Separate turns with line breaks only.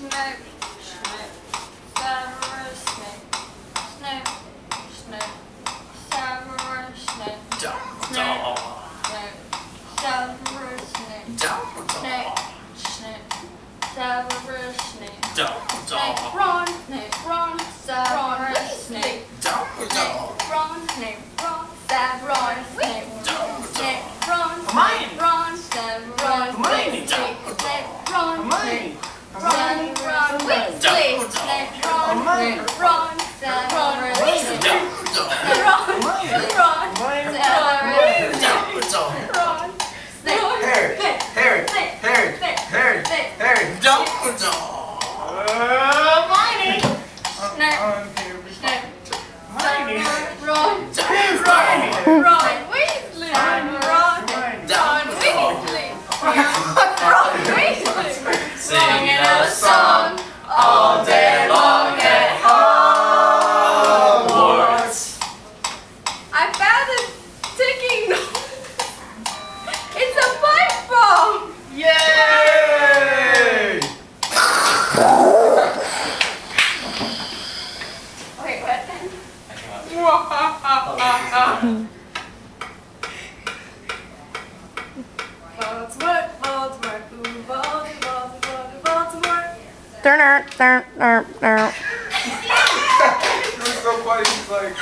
Snape, Snape, Severus Snape, Snape, Snape, Severus Snape, Snape, Snape, Severus Snape, Snape, Snape, Severus Snape, Snape, Ron, Snape, Ron, Severus Snape, Snape, Ron, Snape, Ron, Severus Snape, Snape, Ron, Snape, Ron, Severus Snape, Snape, Ron, Snape, Ron, Weasley, Snape, Ron, Ron, Severus Snape, Ron, Ron, Snape,
Harry, Hermione.
Snape, Snape, Ron, Weasley, Ron Weasley,
Singing a song all day long at Hogwarts.
I found a ticking noise. It's a pipe bomb.
Yay!
Wait, what? Baltimore.
Turn.
It was so funny. He's like.